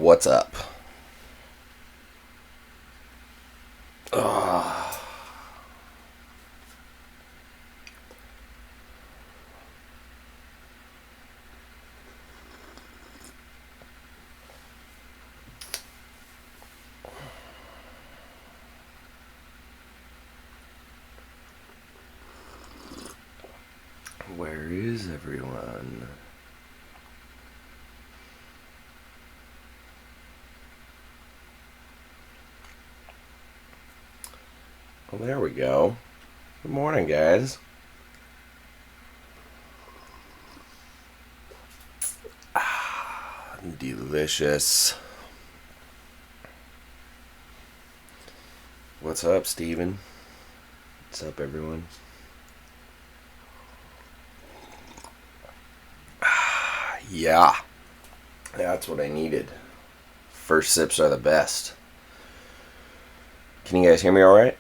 What's up? Ugh. Where is everyone? Well, there we go. Good morning, guys. Delicious. What's up, Steven? What's up, everyone? Yeah, that's what I needed. First sips are the best. Can you guys hear me all right?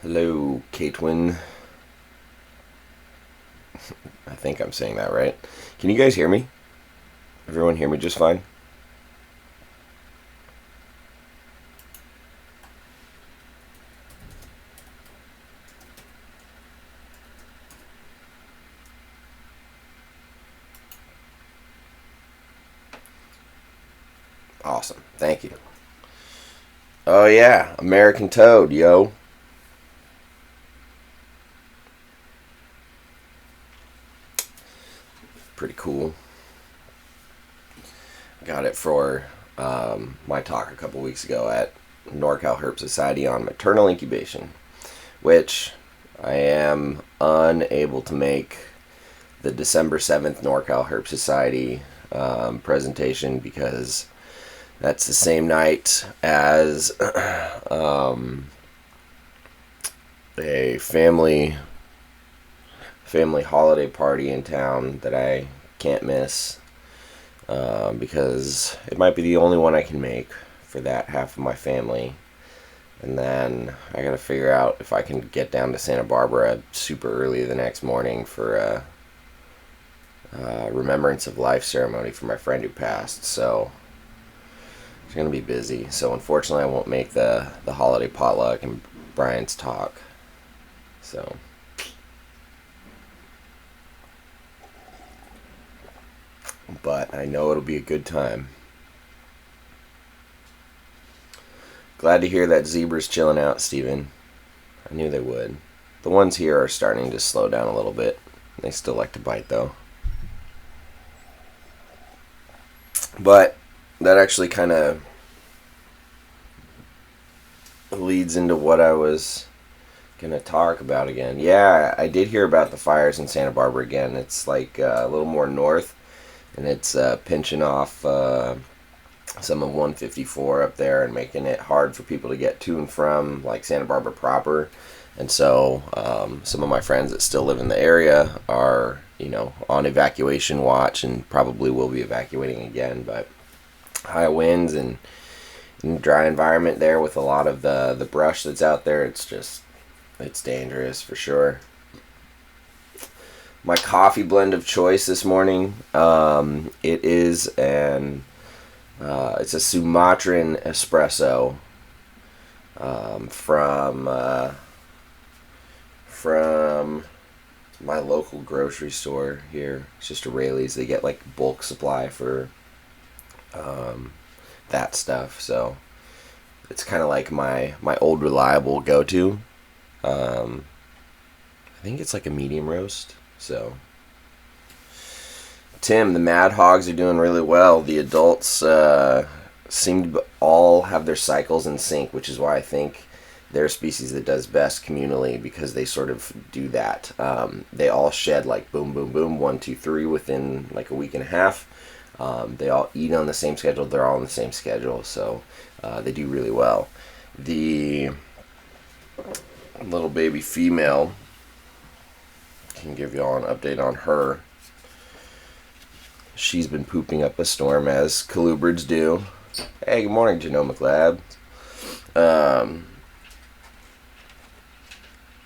Hello, Catwin. I think I'm saying that right. Can you guys hear me? Everyone hear me just fine? Awesome. Thank you. Oh, yeah. American Toad, yo. Pretty cool. Got it for my talk a couple weeks ago at NorCal Herp Society on maternal incubation, which I am unable to make the December 7th NorCal Herp Society presentation because that's the same night as a family holiday party in town that I can't miss because it might be the only one I can make for that half of my family. And then I gotta figure out if I can get down to Santa Barbara super early the next morning for a remembrance of life ceremony for my friend who passed. So it's gonna be busy. So unfortunately, I won't make the holiday potluck and Brian's talk. So. But I know it'll be a good time. Glad to hear that zebra's chilling out, Steven. I knew they would. The ones here are starting to slow down a little bit. They still like to bite, though. But that actually kind of leads into what I was going to talk about again. Yeah, I did hear about the fires in Santa Barbara again. It's like a little more north. And it's pinching off some of 154 up there and making it hard for people to get to and from, like, Santa Barbara proper. And so some of my friends that still live in the area are, on evacuation watch and probably will be evacuating again. But high winds and dry environment there with a lot of the brush that's out there, it's dangerous for sure. My coffee blend of choice this morning, it is it's a Sumatran espresso from my local grocery store here. It's just a Rayleigh's. They get like bulk supply for that stuff, so it's kind of like my old reliable go-to. I think it's like a medium roast. So, Tim, the Mad Hogs are doing really well. The adults seem to all have their cycles in sync, which is why I think they're a species that does best communally because they sort of do that. They all shed like boom, boom, boom, 1, 2, 3 within like a week and a half. They all eat on the same schedule. They're all on the same schedule, so they do really well. The little baby female, can give you all an update on her. She's been pooping up a storm as colubrids do. Hey, good morning, Genomic Lab. Um,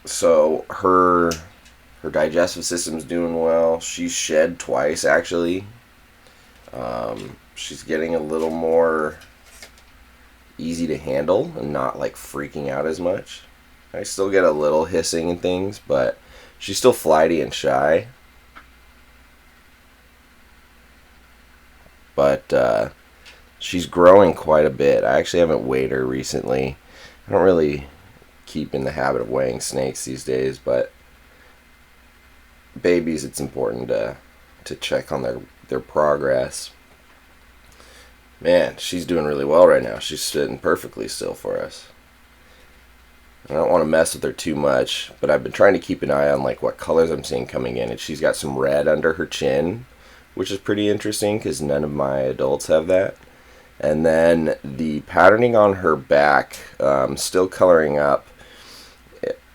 so her digestive system's doing well. She's shed twice actually. She's getting a little more easy to handle and not like freaking out as much. I still get a little hissing and things, but she's still flighty and shy. But she's growing quite a bit. I actually haven't weighed her recently. I don't really keep in the habit of weighing snakes these days, but babies, it's important to check on their progress. Man, she's doing really well right now. She's sitting perfectly still for us. I don't want to mess with her too much, but I've been trying to keep an eye on like what colors I'm seeing coming in. And she's got some red under her chin, which is pretty interesting because none of my adults have that. And then the patterning on her back, still coloring up.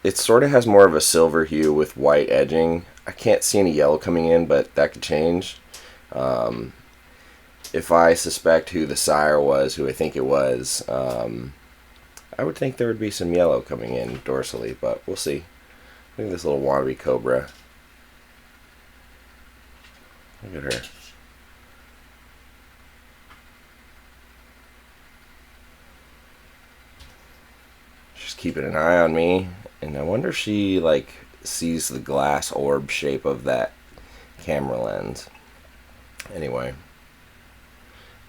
It sort of has more of a silver hue with white edging. I can't see any yellow coming in, but that could change. If I suspect who the sire was, who I think it was, I would think there would be some yellow coming in dorsally, but we'll see. Look at this little wannabe cobra. Look at her. She's keeping an eye on me, and I wonder if she like sees the glass orb shape of that camera lens. Anyway,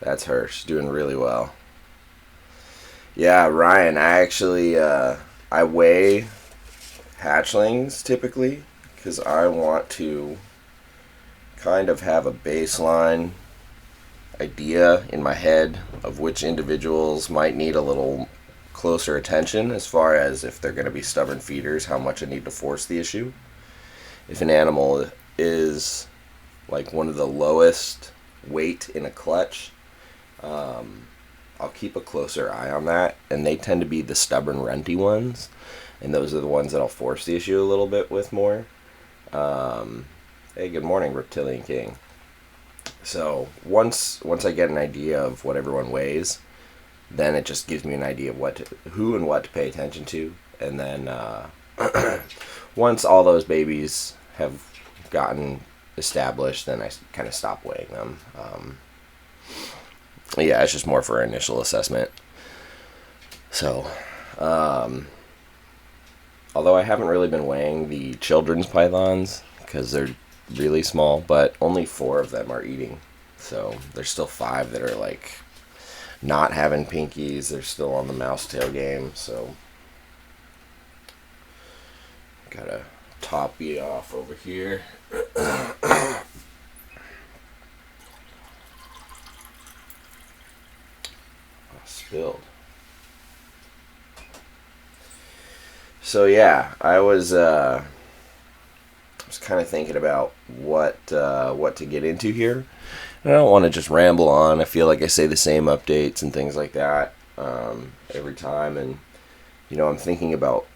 that's her. She's doing really well. Yeah, Ryan, I actually I weigh hatchlings typically because I want to kind of have a baseline idea in my head of which individuals might need a little closer attention as far as if they're going to be stubborn feeders, how much I need to force the issue. If an animal is like one of the lowest weight in a clutch, I'll keep a closer eye on that, and they tend to be the stubborn renty ones, and those are the ones that I'll force the issue a little bit with more. Hey, good morning, Reptilian King. So once I get an idea of what everyone weighs, then it just gives me an idea of who and what to pay attention to, and then once all those babies have gotten established, then I kind of stop weighing them. Yeah, it's just more for initial assessment. So, although I haven't really been weighing the children's pythons because they're really small, but only 4 of them are eating. So there's still 5 that are like not having pinkies. They're still on the mouse tail game. So gotta top you off over here. Spilled. So yeah, I was kind of thinking about what to get into here. And I don't want to just ramble on. I feel like I say the same updates and things like that every time, and I'm thinking about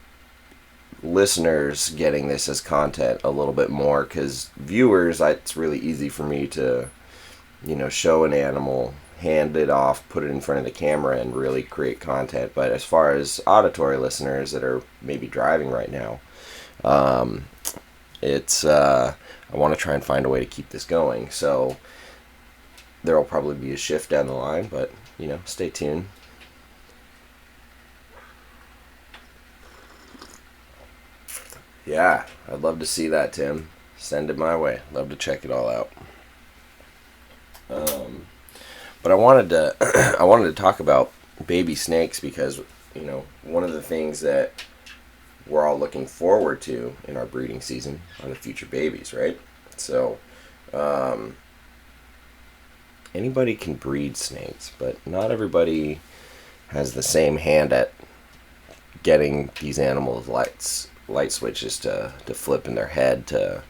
listeners getting this as content a little bit more, because viewers, it's really easy for me to show an animal, hand it off, put it in front of the camera, and really create content. But as far as auditory listeners that are maybe driving right now, I want to try and find a way to keep this going. So there will probably be a shift down the line, but stay tuned. Yeah, I'd love to see that, Tim. Send it my way. Love to check it all out. But I wanted to talk about baby snakes because one of the things that we're all looking forward to in our breeding season are the future babies, right? So anybody can breed snakes, but not everybody has the same hand at getting these animals light switches to flip in their head to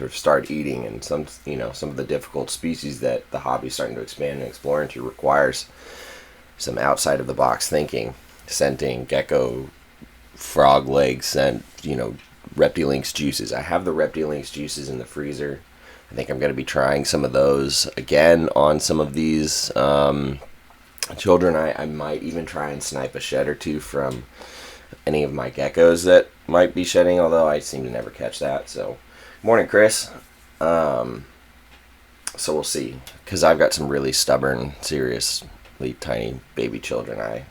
start eating. And some of the difficult species that the hobby's starting to expand and explore into requires some outside of the box thinking, scenting, gecko, frog legs, scent, Reptilinks juices. I have the Reptilinks juices in the freezer. I think I'm going to be trying some of those again on some of these children, I might even try and snipe a shed or two from any of my geckos that might be shedding, although I seem to never catch that. So, morning, Chris. Um, so we'll see, because I've got some really stubborn, seriously tiny baby children.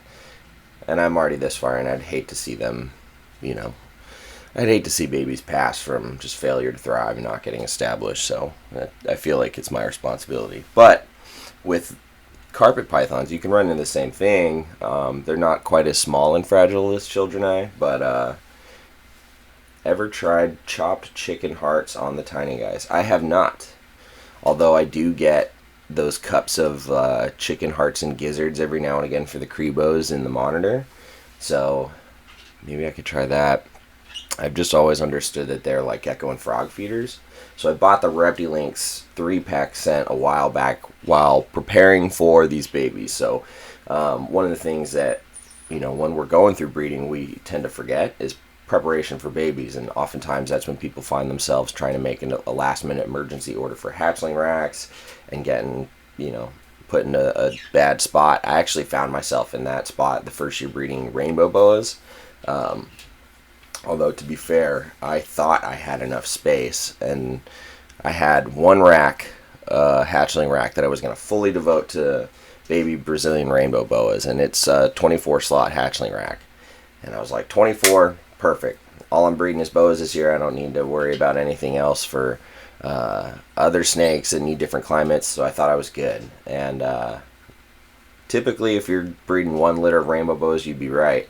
And I'm already this far, and I'd hate to see them, you know, I'd hate to see babies pass from just failure to thrive and not getting established. So I feel like it's my responsibility. But with carpet pythons, you can run into the same thing. They're not quite as small and fragile as children eye, but ever tried chopped chicken hearts on the tiny guys? I have not. Although I do get those cups of chicken hearts and gizzards every now and again for the Crebos in the monitor. So maybe I could try that. I've just always understood that they're like gecko and frog feeders. So I bought the Reptilinks 3-pack set a while back while preparing for these babies. So one of the things that, when we're going through breeding, we tend to forget is preparation for babies. And oftentimes that's when people find themselves trying to make a last-minute emergency order for hatchling racks and getting, put in a bad spot. I actually found myself in that spot the first year breeding rainbow boas. Although, to be fair, I thought I had enough space, and I had one rack, hatchling rack, that I was going to fully devote to baby Brazilian rainbow boas, and it's a 24-slot hatchling rack. And I was like, 24, perfect. All I'm breeding is boas this year. I don't need to worry about anything else for other snakes that need different climates, so I thought I was good. And typically, if you're breeding one litter of rainbow boas, you'd be right.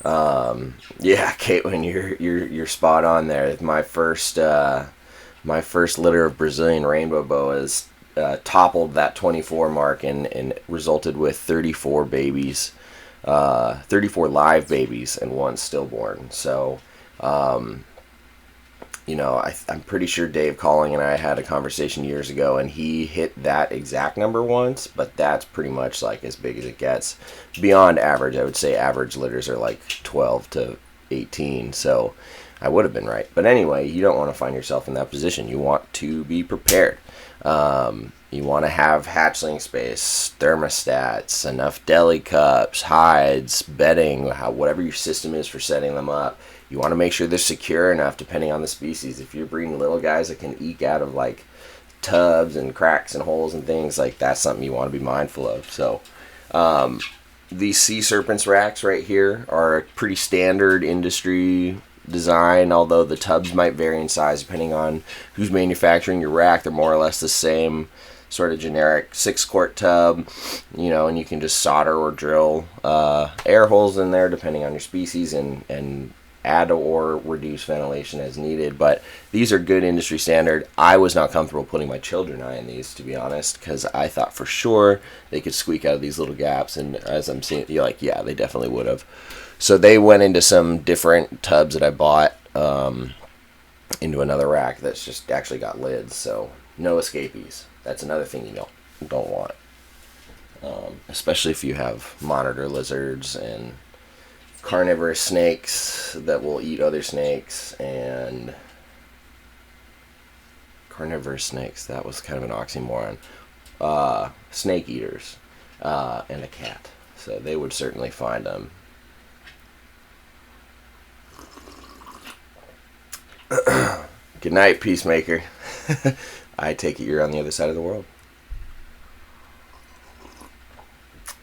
Yeah, Caitlin, you're spot on there. My first litter of Brazilian rainbow boas toppled that 24 mark and resulted with 34 babies, 34 live babies and one stillborn. So, I'm pretty sure Dave Calling and I had a conversation years ago, and he hit that exact number once, but that's pretty much like as big as it gets. Beyond average, I would say average litters are like 12 to 18, so I would have been right. But anyway, you don't want to find yourself in that position. You want to be prepared. You want to have hatchling space, thermostats, enough deli cups, hides, bedding, whatever your system is for setting them up. You want to make sure they're secure enough depending on the species. If you're breeding little guys that can eke out of like tubs and cracks and holes and things, like that's something you want to be mindful of. So these sea serpents racks right here are a pretty standard industry design, although the tubs might vary in size depending on who's manufacturing your rack. They're more or less the same sort of generic 6-quart tub, and you can just solder or drill air holes in there depending on your species and add or reduce ventilation as needed. But these are good industry standard. I was not comfortable putting my children eye in these, to be honest, because I thought for sure they could squeak out of these little gaps, and as I'm seeing, you're like, yeah, they definitely would have. So they went into some different tubs that I bought into another rack that's just actually got lids, so no escapees. That's another thing you don't want, especially if you have monitor lizards and carnivorous snakes that will eat other snakes, and carnivorous snakes, that was kind of an oxymoron, snake eaters, and a cat. So they would certainly find them. Good night, Peacemaker. I take it you're on the other side of the world.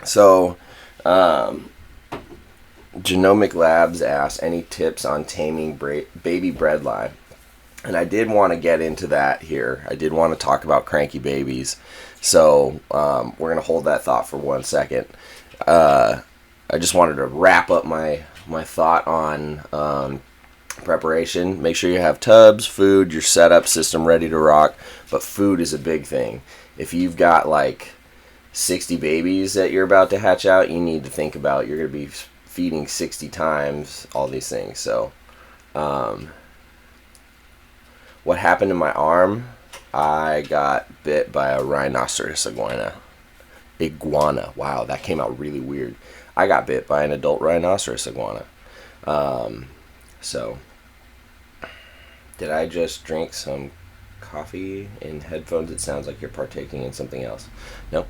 So, Genomic Labs asked any tips on taming baby breadlie. And I did want to get into that here. I did want to talk about cranky babies. So we're going to hold that thought for 1 second. I just wanted to wrap up my thought on preparation. Make sure you have tubs, food, your setup system ready to rock. But food is a big thing. If you've got like 60 babies that you're about to hatch out, you need to think about you're going to be feeding 60 times all these things. So what happened to my arm? I got bit by a rhinoceros iguana. Wow, that came out really weird. I got bit by an adult rhinoceros iguana. So did I just drink some coffee in headphones? It sounds like you're partaking in something else. Nope.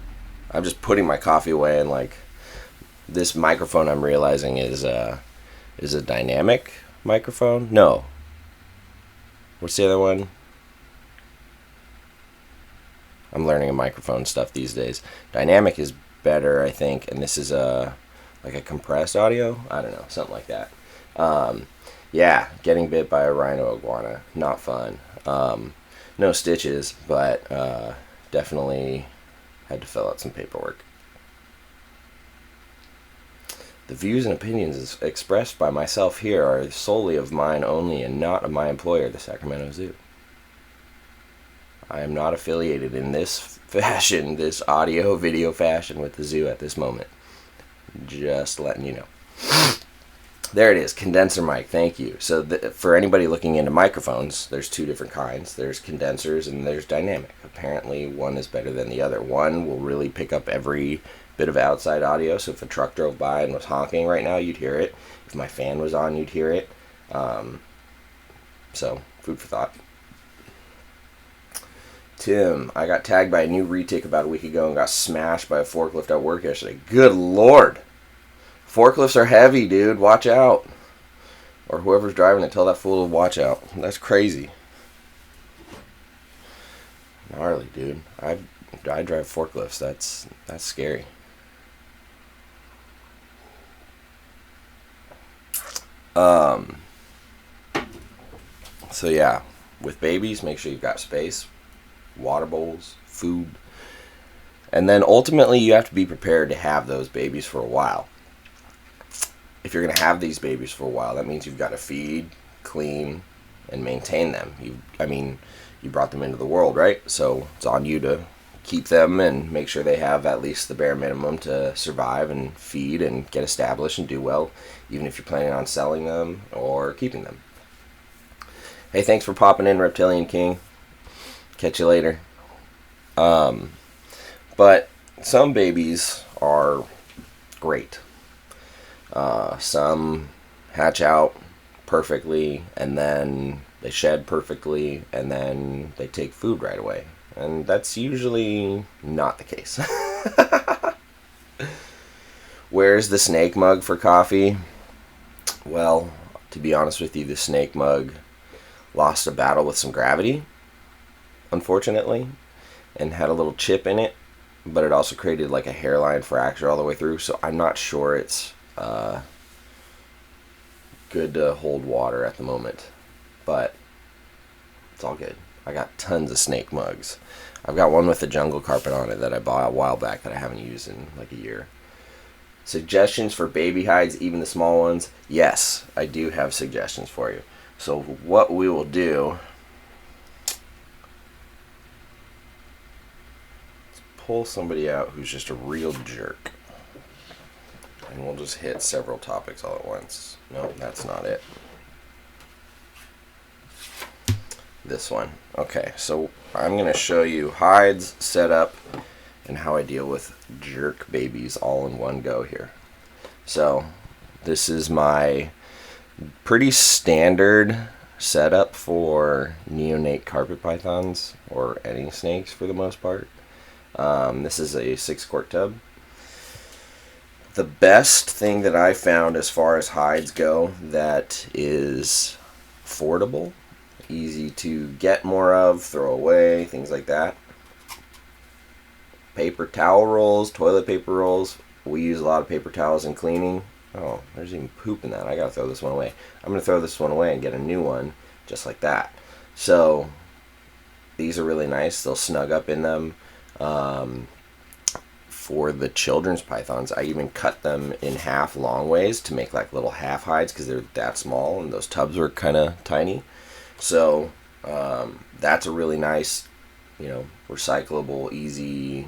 I'm just putting my coffee away, and like this microphone, I'm realizing is a dynamic microphone. No, what's the other one? I'm learning a microphone stuff these days. Dynamic is better, I think, and this is like a compressed audio. I don't know, something like that. Yeah, getting bit by a rhino iguana, not fun. No stitches, but definitely had to fill out some paperwork. The views and opinions expressed by myself here are solely of mine only and not of my employer, the Sacramento Zoo. I am not affiliated in this fashion, this audio video fashion with the zoo at this moment. Just letting you know. There it is, condenser mic, thank you. So for anybody looking into microphones, there's two different kinds. There's condensers and there's dynamic. Apparently one is better than the other. One will really pick up every bit of outside audio, so if a truck drove by and was honking right now, you'd hear it. If my fan was on, you'd hear it. So, food for thought. Tim, I got tagged by a new retic about a week ago and got smashed by a forklift at work yesterday. Good lord! Forklifts are heavy, dude. Watch out. Or whoever's driving it, tell that fool to watch out. That's crazy. Gnarly, dude. I drive forklifts. That's scary. So yeah, with babies, make sure you've got space, water bowls, food, and then ultimately you have to be prepared to have those babies for a while. If you're going to have these babies for a while, that means you've got to feed, clean, and maintain them. You brought them into the world, right? So it's on you to keep them and make sure they have at least the bare minimum to survive and feed and get established and do well, even if you're planning on selling them or keeping them. Hey, thanks for popping in, Reptilian King. Catch you later. But some babies are great. Some hatch out perfectly, and then they shed perfectly, and then they take food right away. And that's usually not the case. Where's the snake mug for coffee? Well, to be honest with you, the snake mug lost a battle with some gravity, unfortunately, and had a little chip in it, but it also created like a hairline fracture all the way through, so I'm not sure it's good to hold water at the moment, but it's all good. I got tons of snake mugs. I've got one with the jungle carpet on it that I bought a while back that I haven't used in like a year. Suggestions for baby hides, even the small ones? Yes, I do have suggestions for you. So what we will do, let's pull somebody out who's just a real jerk. And we'll just hit several topics all at once. No, that's not it. This one. Okay, so I'm going to show you hides, setup, and how I deal with jerk babies all in one go here. So this is my pretty standard setup for neonate carpet pythons, or any snakes for the most part. This is a 6-quart tub. The best thing that I found as far as hides go that is affordable, easy to get more of, throw away, things like that. Paper towel rolls, toilet paper rolls. We use a lot of paper towels in cleaning. Oh, there's even poop in that. I gotta throw this one away. I'm gonna throw this one away and get a new one just like that. So these are really nice. They'll snug up in them. For the children's pythons, I even cut them in half long ways to make like little half hides because they're that small and those tubs were kind of tiny. So that's a really nice, recyclable, easy,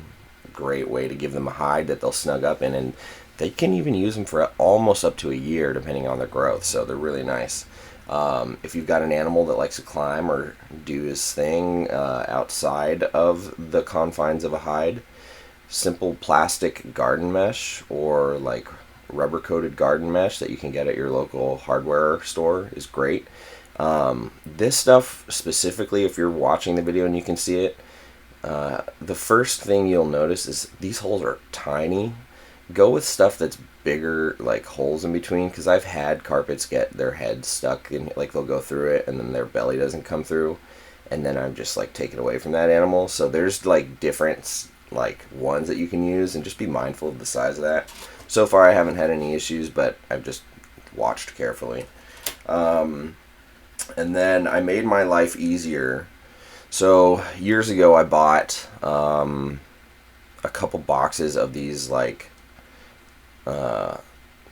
great way to give them a hide that they'll snug up in, and they can even use them for almost up to a year depending on their growth. So they're really nice. If you've got an animal that likes to climb or do his thing outside of the confines of a hide, simple plastic garden mesh or like rubber coated garden mesh that you can get at your local hardware store is great. This stuff specifically, if you're watching the video and you can see it, The first thing you'll notice is these holes are tiny. Go with stuff that's bigger, like holes in between, because I've had carpets get their head stuck in, like they'll go through it and then their belly doesn't come through, and then I'm just like taken away from that animal. So there's like different like ones that you can use, and just be mindful of the size of that. So far I haven't had any issues, but I've just watched carefully. And then I made my life easier. So years ago I bought a couple boxes of these like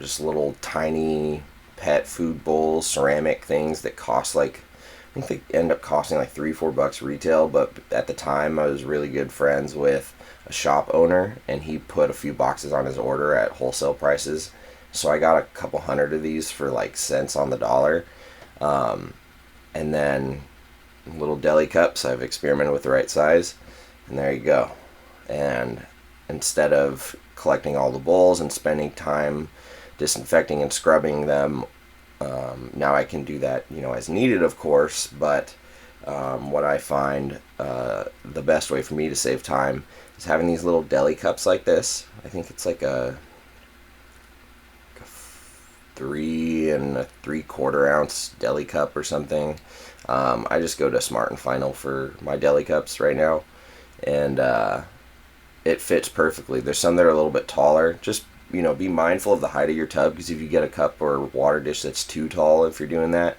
just little tiny pet food bowls, ceramic things that cost like, I think they end up costing like $3-4 retail, but at the time I was really good friends with a shop owner, and he put a few boxes on his order at wholesale prices. So I got a couple hundred of these for like cents on the dollar. And then little deli cups, I've experimented with the right size, and there you go. And instead of collecting all the bowls and spending time disinfecting and scrubbing them, now I can do that, as needed, of course. But what I find the best way for me to save time is having these little deli cups like this. I think it's like a 3 3/4 ounce deli cup or something. I just go to Smart and Final for my deli cups right now, and it fits perfectly. There's some that are a little bit taller. Just be mindful of the height of your tub, because if you get a cup or water dish that's too tall, if you're doing that,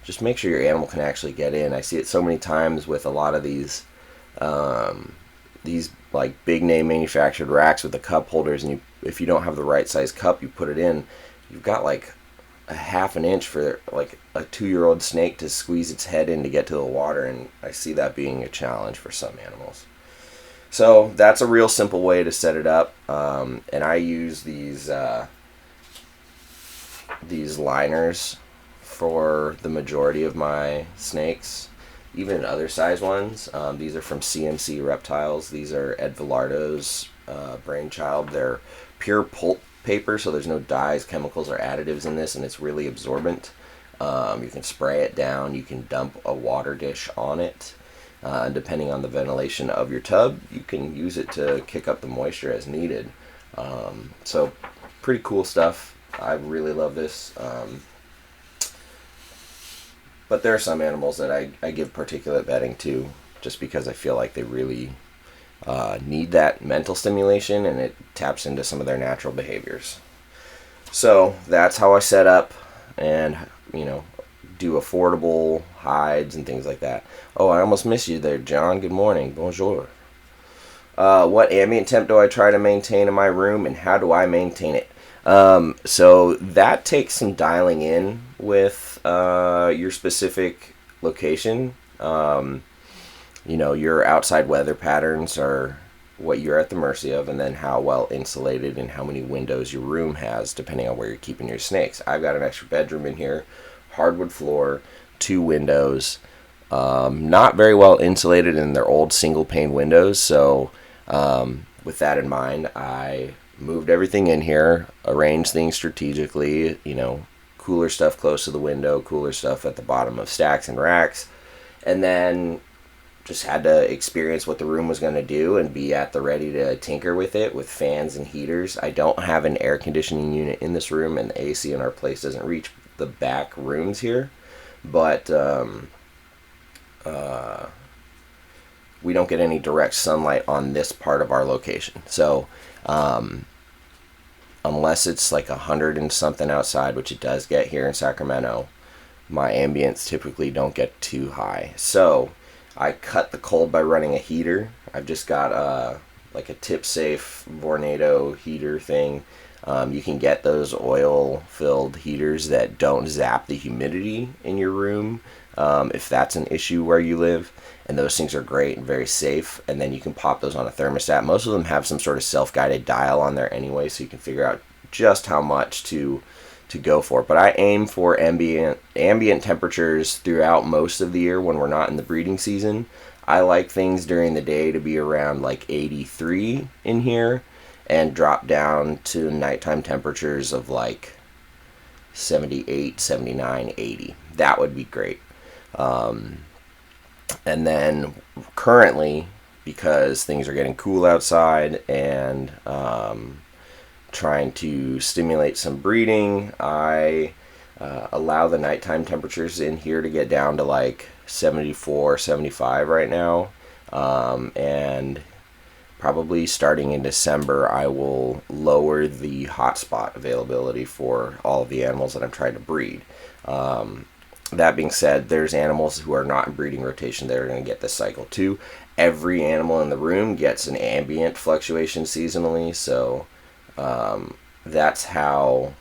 just make sure your animal can actually get in. I see it so many times with a lot of these like big name manufactured racks with the cup holders, and if you don't have the right size cup, you put it in, you've got like a half an inch for like a 2-year-old snake to squeeze its head in to get to the water, and I see that being a challenge for some animals. So that's a real simple way to set it up, and I use these liners for the majority of my snakes, even other size ones. These are from CMC Reptiles. These are Ed Villardo's brainchild. They're pure pulp paper, so there's no dyes, chemicals, or additives in this, and it's really absorbent. You can spray it down. You can dump a water dish on it. Depending on the ventilation of your tub, you can use it to kick up the moisture as needed. So pretty cool stuff. I really love this. But there are some animals that I give particulate bedding to, just because I feel like they really need that mental stimulation, and it taps into some of their natural behaviors. So that's how I set up and, do affordable hides and things like that. Oh, I almost missed you there, John. Good morning. Bonjour. What ambient temp do I try to maintain in my room, and how do I maintain it? So that takes some dialing in with your specific location. Your outside weather patterns are what you're at the mercy of, and then how well insulated and how many windows your room has, depending on where you're keeping your snakes. I've got an extra bedroom in here, hardwood floor, 2 windows, not very well insulated, and they're old single pane windows. So with that in mind, I moved everything in here, arranged things strategically, cooler stuff close to the window, cooler stuff at the bottom of stacks and racks, and then just had to experience what the room was going to do and be at the ready to tinker with it with fans and heaters. I don't have an air conditioning unit in this room, and the AC in our place doesn't reach the back rooms here, but we don't get any direct sunlight on this part of our location. So unless it's like 100 and something outside, which it does get here in Sacramento, my ambients typically don't get too high. So I cut the cold by running a heater. I've just got like a tip safe Vornado heater thing. You can get those oil filled heaters that don't zap the humidity in your room, if that's an issue where you live, and those things are great and very safe. And then you can pop those on a thermostat. Most of them have some sort of self-guided dial on there anyway, so you can figure out just how much to go for. But I aim for ambient temperatures throughout most of the year when we're not in the breeding season. I like things during the day to be around like 83 in here, and drop down to nighttime temperatures of like 78, 79, 80. That would be great. And then currently because things are getting cool outside and trying to stimulate some breeding, I allow the nighttime temperatures in here to get down to like 74, 75 right now. And probably starting in December, I will lower the hotspot availability for all of the animals that I'm trying to breed. That being said, there's animals who are not in breeding rotation that are going to get this cycle too. Every animal in the room gets an ambient fluctuation seasonally, so that's how.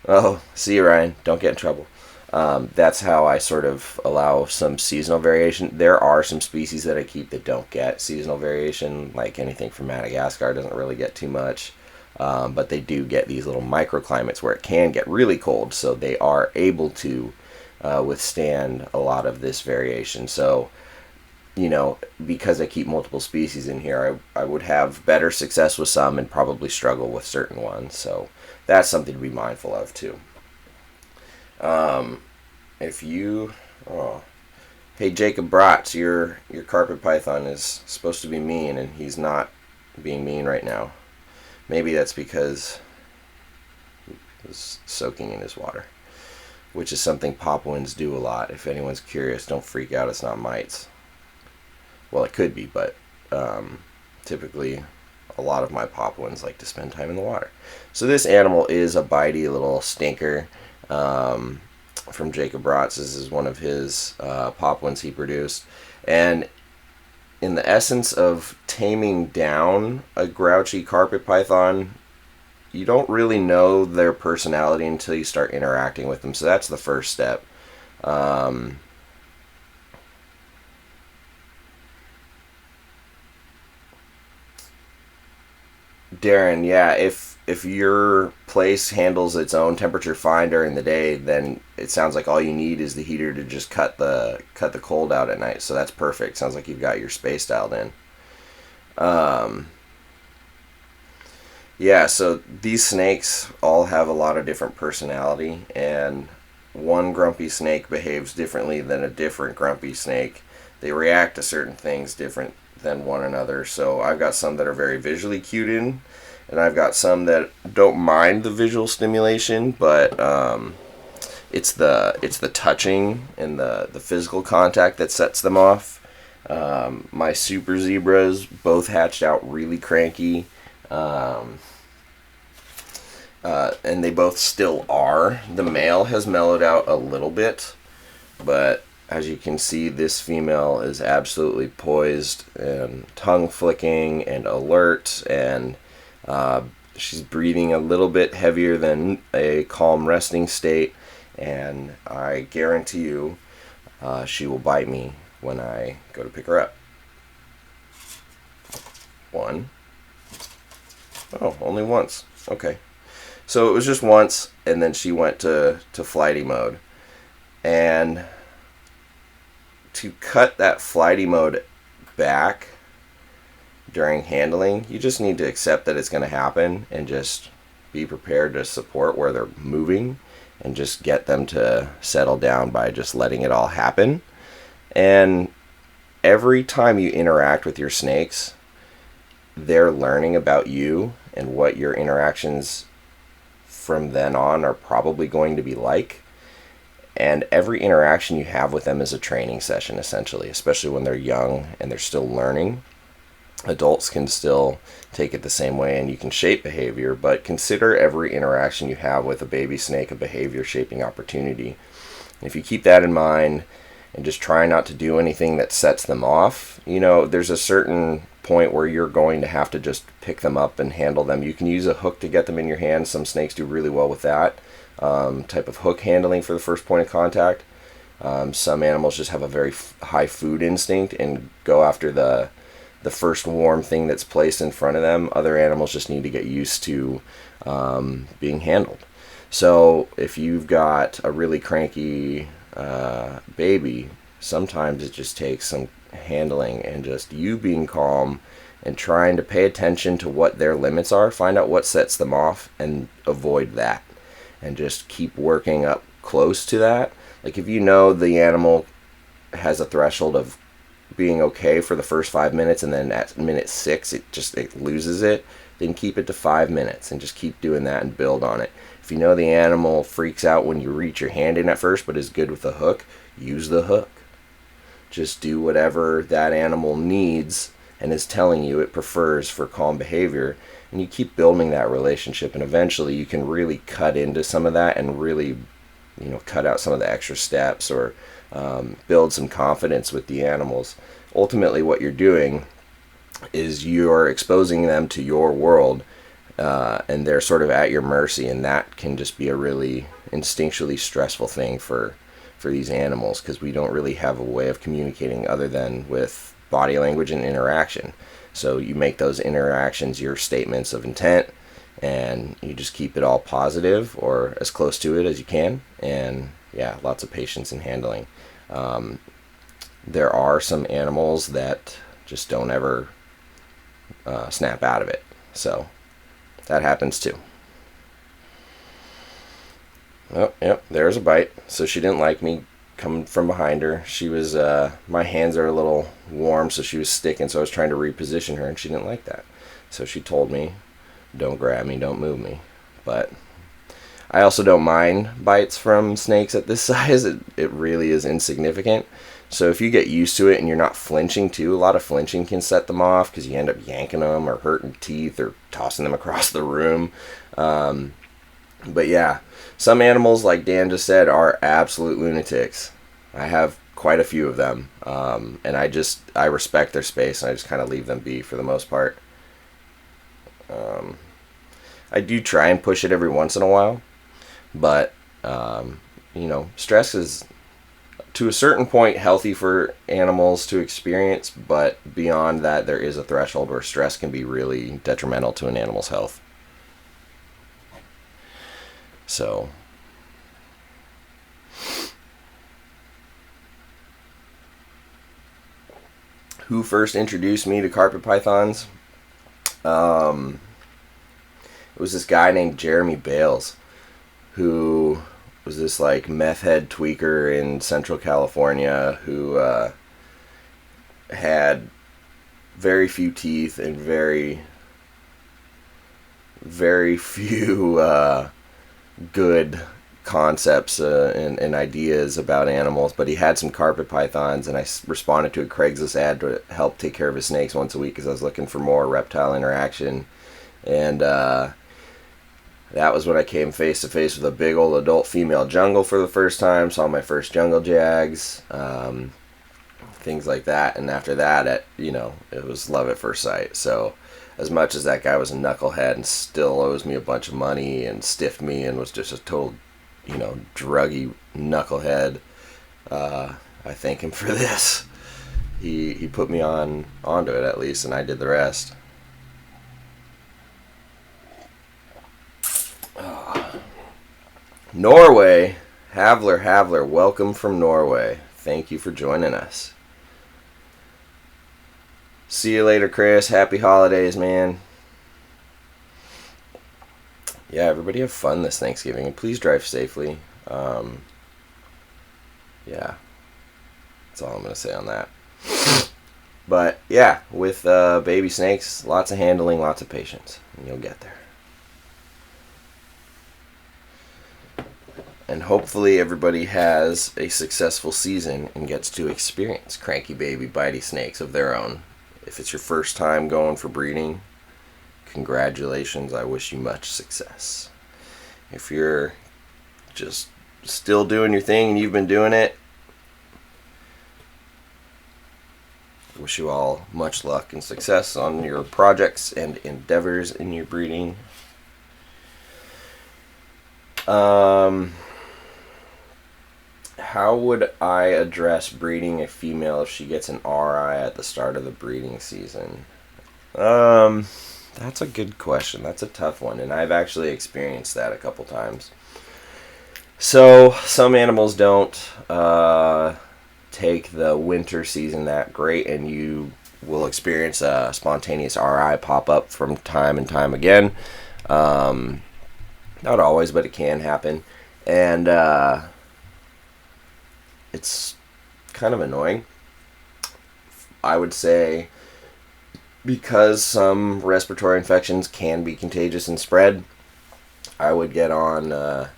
Oh, see you, Ryan. Don't get in trouble. That's how I sort of allow some seasonal variation. There are some species that I keep that don't get seasonal variation, like anything from Madagascar doesn't really get too much. But they do get these little microclimates where it can get really cold, so they are able to withstand a lot of this variation. So, because I keep multiple species in here, I would have better success with some and probably struggle with certain ones. So that's something to be mindful of too. If you, hey Jacob Bratz, your carpet python is supposed to be mean, and he's not being mean right now. Maybe that's because he's soaking in his water, which is something Papuans do a lot. If anyone's curious, don't freak out. It's not mites. Well, it could be, but typically a lot of my Papuans like to spend time in the water. So this animal is a bitey little stinker from Jacob Bratz. This is one of his Papuans he produced. And in the essence of taming down a grouchy carpet python, you don't really know their personality until you start interacting with them. So that's the first step. Darren, yeah, if your place handles its own temperature fine during the day, then it sounds like all you need is the heater to just cut the cold out at night. So that's perfect. Sounds like you've got your space dialed in. Yeah, so these snakes all have a lot of different personality, and one grumpy snake behaves differently than a different grumpy snake. They react to certain things different than one another. So I've got some that are very visually cued in, and I've got some that don't mind the visual stimulation, but it's the touching and the physical contact that sets them off. My super zebras both hatched out really cranky, and they both still are. The male has mellowed out a little bit, but as you can see, this female is absolutely poised and tongue flicking and alert, and she's breathing a little bit heavier than a calm resting state, and I guarantee you she will bite me when I go to pick her up. One. Oh, only once. Okay. So it was just once, and then she went to flighty mode. And to cut that flighty mode back during handling, you just need to accept that it's going to happen and just be prepared to support where they're moving and just get them to settle down by just letting it all happen. And every time you interact with your snakes, they're learning about you and what your interactions from then on are probably going to be like. And every interaction you have with them is a training session, essentially, especially when they're young and they're still learning. Adults can still take it the same way, and you can shape behavior, but consider every interaction you have with a baby snake a behavior shaping opportunity. And if you keep that in mind and just try not to do anything that sets them off, there's a certain point where you're going to have to just pick them up and handle them. You can use a hook to get them in your hand. Some snakes do really well with that type of hook handling for the first point of contact. Some animals just have a very high food instinct and go after the first warm thing that's placed in front of them. Other animals just need to get used to being handled. So if you've got a really cranky baby, sometimes it just takes some handling and just you being calm and trying to pay attention to what their limits are, find out what sets them off and avoid that, and just keep working up close to that. Like if you know the animal has a threshold of being okay for the first 5 minutes, and then at minute 6 it loses it, then keep it to 5 minutes and just keep doing that and build on it. If you know the animal freaks out when you reach your hand in at first but is good with the hook, use the hook. Just do whatever that animal needs and is telling you it prefers for calm behavior, and you keep building that relationship, and eventually you can really cut into some of that and really, cut out some of the extra steps, or build some confidence with the animals. Ultimately, what you're doing is you're exposing them to your world, and they're sort of at your mercy, and that can just be a really instinctually stressful thing for these animals, because we don't really have a way of communicating other than with body language and interaction. So you make those interactions your statements of intent, and you just keep it all positive or as close to it as you can, and yeah, lots of patience in handling. There are some animals that just don't ever snap out of it, so that happens too. Oh, yep, there's a bite. So she didn't like me coming from behind her. She was, my hands are a little warm, so she was sticking, so I was trying to reposition her, and she didn't like that. So she told me, don't grab me, don't move me. But I also don't mind bites from snakes at this size. It really is insignificant. So if you get used to it and you're not flinching too, a lot of flinching can set them off, because you end up yanking them or hurting teeth or tossing them across the room. But yeah, some animals, like Dan just said, are absolute lunatics. I have quite a few of them, and I respect their space, and I just kind of leave them be for the most part. I do try and push it every once in a while, but stress is, to a certain point, healthy for animals to experience, but beyond that, there is a threshold where stress can be really detrimental to an animal's health. So, who first introduced me to carpet pythons? It was this guy named Jeremy Bales, who was this like meth head tweaker in Central California, who had very few teeth and very, very few good concepts and ideas about animals. But he had some carpet pythons, and I responded to a Craigslist ad to help take care of his snakes once a week, because I was looking for more reptile interaction. And that was when I came face to face with a big old adult female jungle for the first time. Saw my first jungle jags, things like that. And after that, it was love at first sight. So as much as that guy was a knucklehead and still owes me a bunch of money and stiffed me and was just a total, druggy knucklehead, I thank him for this. He put me onto it, at least, and I did the rest. Norway, Havler, welcome from Norway. Thank you for joining us. See you later, Chris. Happy holidays, man. Yeah, everybody have fun this Thanksgiving, and please drive safely. Yeah, that's all I'm going to say on that. But yeah, with baby snakes, lots of handling, lots of patience, and you'll get there. And hopefully everybody has a successful season and gets to experience cranky baby bitey snakes of their own. If it's your first time going for breeding, congratulations. I wish you much success. If you're just still doing your thing and you've been doing it, I wish you all much luck and success on your projects and endeavors in your breeding. How would I address breeding a female if she gets an RI at the start of the breeding season? That's a good question. That's a tough one, and I've actually experienced that a couple times. So, some animals don't take the winter season that great, and you will experience a spontaneous RI pop up from time and time again. Not always, but it can happen. And it's kind of annoying. I would say because some respiratory infections can be contagious and spread, I would get on a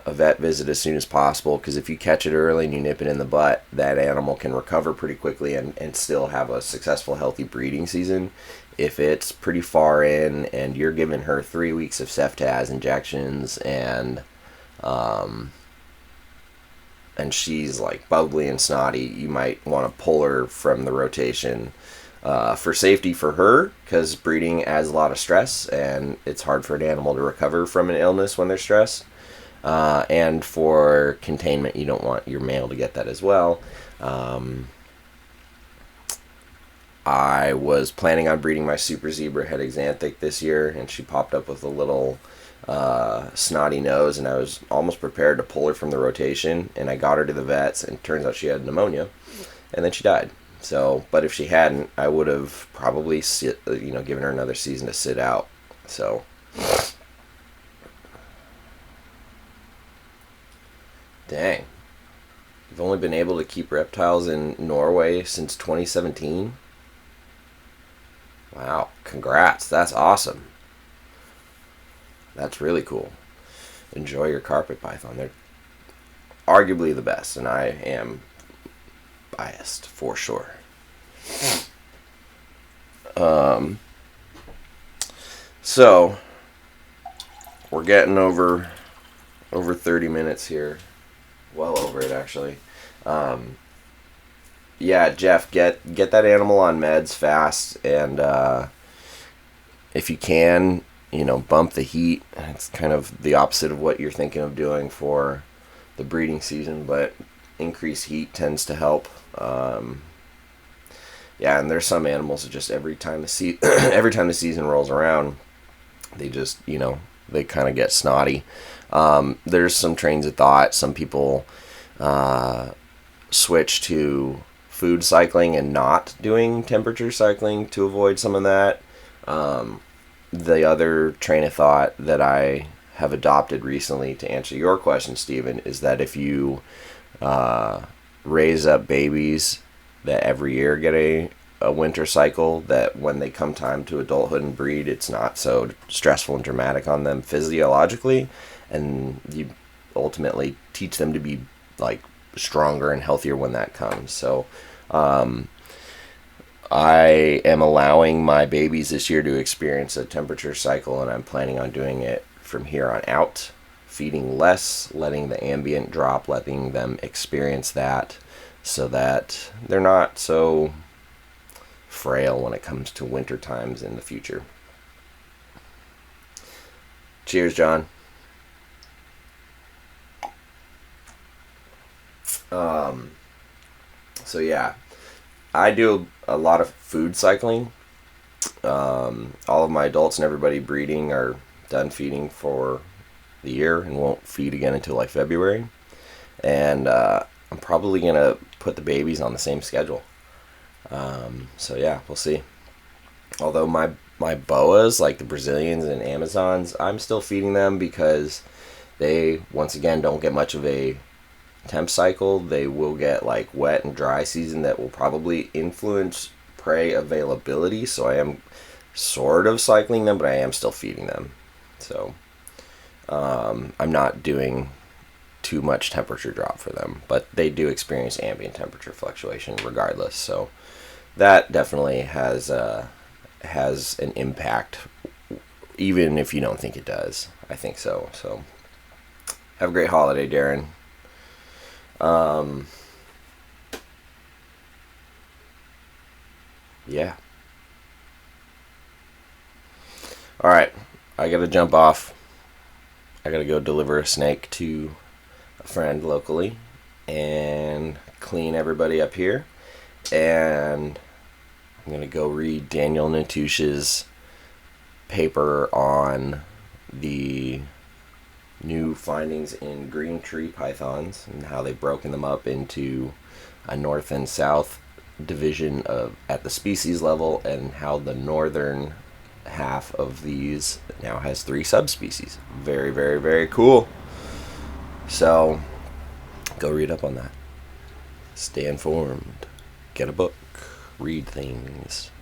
vet visit as soon as possible, because if you catch it early and you nip it in the butt, that animal can recover pretty quickly and still have a successful, healthy breeding season. If it's pretty far in and you're giving her 3 weeks of ceftaz injections and she's like bubbly and snotty, you might want to pull her from the rotation for safety for her, because breeding adds a lot of stress and it's hard for an animal to recover from an illness when they're stressed. And for containment, you don't want your male to get that as well. I was planning on breeding my super zebra het xanthic this year, and she popped up with a little snotty nose, and I was almost prepared to pull her from the rotation, and I got her to the vets, and it turns out she had pneumonia, and then she died. So, but if she hadn't, I would have probably given her another season to sit out. So, dang, you've only been able to keep reptiles in Norway since 2017. Wow, congrats, that's awesome. That's really cool. Enjoy your carpet python. They're arguably the best, and I am biased for sure. So we're getting over 30 minutes here. Well over it, actually. Yeah, Jeff, get that animal on meds fast, and if you can, bump the heat. It's kind of the opposite of what you're thinking of doing for the breeding season, but increased heat tends to help. Yeah, and there's some animals that just every time the season rolls around, they just they kind of get snotty. There's some trains of thought. Some people switch to food cycling and not doing temperature cycling to avoid some of that. The other train of thought that I have adopted recently to answer your question, Stephen, is that if you raise up babies that every year get a winter cycle, that when they come time to adulthood and breed, it's not so stressful and dramatic on them physiologically, and you ultimately teach them to be like stronger and healthier when that comes. So I am allowing my babies this year to experience a temperature cycle, and I'm planning on doing it from here on out, feeding less, letting the ambient drop, letting them experience that, so that they're not so frail when it comes to winter times in the future. Cheers, John. So yeah, I do a lot of food cycling. All of my adults and everybody breeding are done feeding for the year and won't feed again until like February. And I'm probably gonna put the babies on the same schedule. So yeah, we'll see. Although my boas, like the Brazilians and Amazons, I'm still feeding them because they, once again, don't get much of a temp cycle. They will get like wet and dry season that will probably influence prey availability. So I am sort of cycling them, but I am still feeding them. So I'm not doing too much temperature drop for them, but they do experience ambient temperature fluctuation regardless. So that definitely has an impact, even if you don't think it does. I think so. So have a great holiday, Darren. Yeah. All right, I gotta jump off. I gotta go deliver a snake to a friend locally and clean everybody up here. And I'm gonna go read Daniel Natusch's paper on the new findings in green tree pythons and how they've broken them up into a north and south division at the species level, and how the northern half of these now has 3 subspecies. Very, very, very cool. So go read up on that. Stay informed. get a book, read things,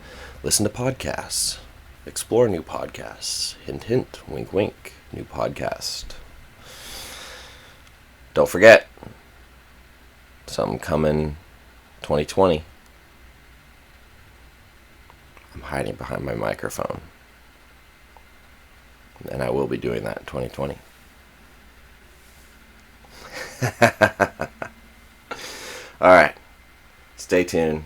listen to podcasts, explore new podcasts. Hint, hint, wink, wink, new podcast. Don't forget, something coming 2020. I'm hiding behind my microphone. And I will be doing that in 2020. Alright. Stay tuned.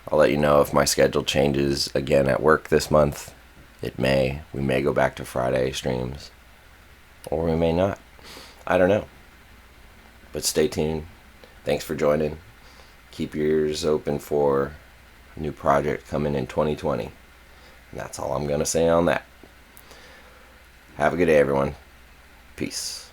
I'll let you know if my schedule changes again at work this month. It may. We may go back to Friday streams. Or we may not. I don't know. But stay tuned. Thanks for joining. Keep your ears open for a new project coming in 2020. And that's all I'm going to say on that. Have a good day, everyone. Peace.